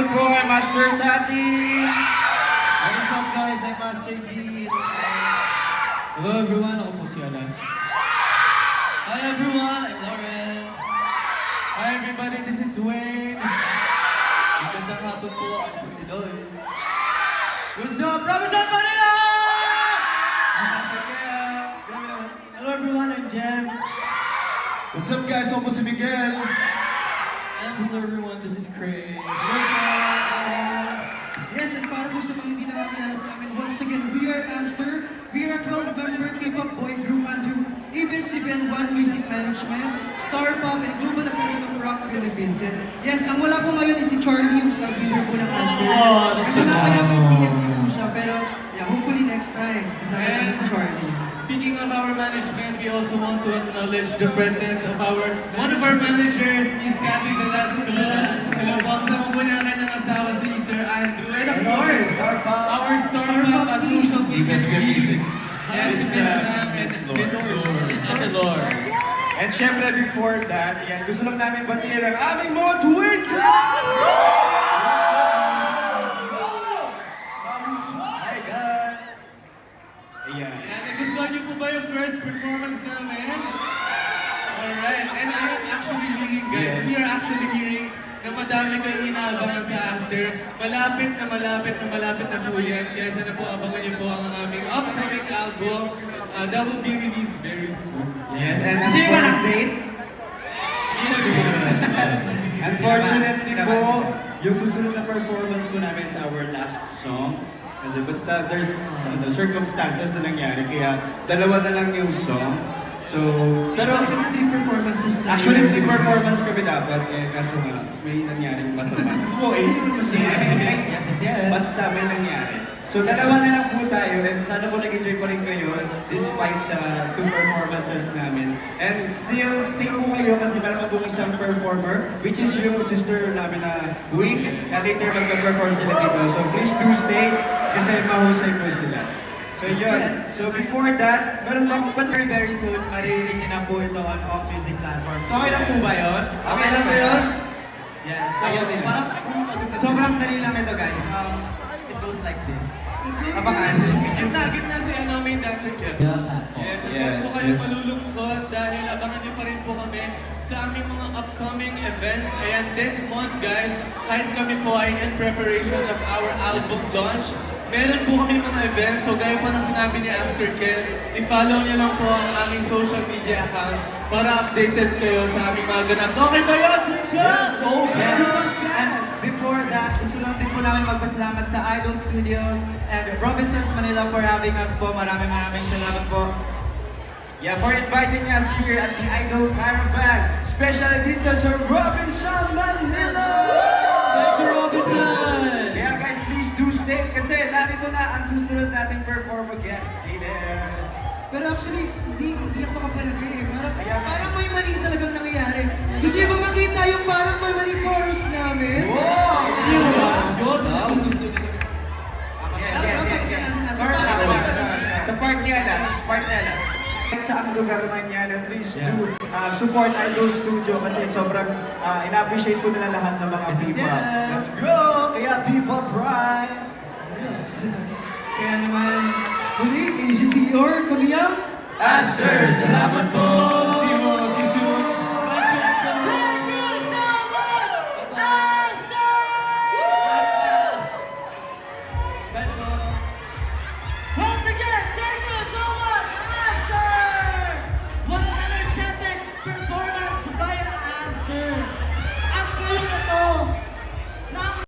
salamat po kay Master Tati. What's up guys? I'm Master G. Hello everyone, ako po si Alas. Hi everyone, I'm Lawrence. Hi everybody, this is Wayne. Magandang hapon po, ako po si Lloyd. What's up, Robinson Manila? Grabe naman. Hello everyone, I'm Jem. What's up guys? Ako po si Miguel. And hello everyone, this is Craig. Yes, and para po sa mga hindi nakakilala sa amin, once again, we are Aster. We are a 12-member K-pop boy group under ABS-CBN1 Music Management, Star Pop, and Global Academy of Rock Philippines. And yes, ang wala po ngayon is si Charlie, yung sa leader po ng Aster. Oh, that's so sad. Kaya may CSD po siya, pero yeah, hopefully next time, kasama namin si Charlie. Speaking of our management, we also want to acknowledge the presence of one of our managers, Miss Cathy Velasco. Hello po, kasama po niya ang kanyang asawa si Sir Andrew. And of course, our Starbuck social media chief. Yes, Miss Dolores. And syempre before that, yan, gusto lang namin batiin ang aming mga twin guys! Hi guys! Ayan. And nagustuhan niyo po ba yung first performance namin? Alright, and I'm actually hearing guys, Yes. we are actually hearing na madami kayong inaabangan sa Aster. Malapit na po yan. Kaya sana po abangan niyo po ang aming upcoming album that will be released very soon. Yes. And Gusto niyo ba ng date? unfortunately po, yung susunod na performance po namin sa our last song. And basta there's circumstances na nangyari, kaya dalawa na lang yung song. So, pero Kasi 3 performances na. actually 3 performance kami dapat, kaso nga may nangyaring masama. Oo, Yes, yes, yes. basta may nangyari. So dalawa na lang po tayo, and sana po nag-enjoy pa rin kayo despite sa 2 performances namin. And still, stay po kayo kasi meron pa po isang performer, which is yung sister namin na Wink, na later mag-perform sila dito. So please do stay kasi mahusay po sila. So yun. So before that, meron pa akong Very, very soon, maririnig niyo na po ito on all music platforms. So, okay lang po ba yun? Okay lang ba yun? Yes. So, Ayaw din. parang, sobrang dali lang ito, guys. It goes like this. Abangan. Gitna si main dancer Jeff. Yes, and Yes, yes, po kayo yes. malulungkot dahil abangan niyo pa rin po kami sa aming mga upcoming events. Ayan, this month guys, kahit kami po ay in preparation of our album launch, meron po kami mga events. So gaya po na sinabi ni Aster Kel, i-follow niyo lang po ang aming social media accounts para updated kayo sa aming mga ganap. So okay ba yun, Twinkles? Oh, yes! And before that, gusto lang din po namin magpasalamat sa Idol Studios and Robinsons Manila for having us po. Maraming salamat po. Yeah, for inviting us here at the Idol Caravan, especially dito sa Robinson, Manila! Thank you, Robinson! Kaya guys, please do stay kasi narito na ang susunod nating performer guest. Stay there! Pero actually, hindi ako makapalagay eh. Parang may mali talagang nangyayari. Gusto niyo ba makita yung parang may mali chorus namin? Wow! Gusto niyo ba? Gusto niyo. Sa part ni Alas, sa ang lugar man yan, and please do support Idol Studio kasi sobrang ina-appreciate po nila lahat ng mga people. yes. Let's go! Kaya People Prize! Yes. Kaya naman, muli, ACTR, kami ang Aster, salamat po! See you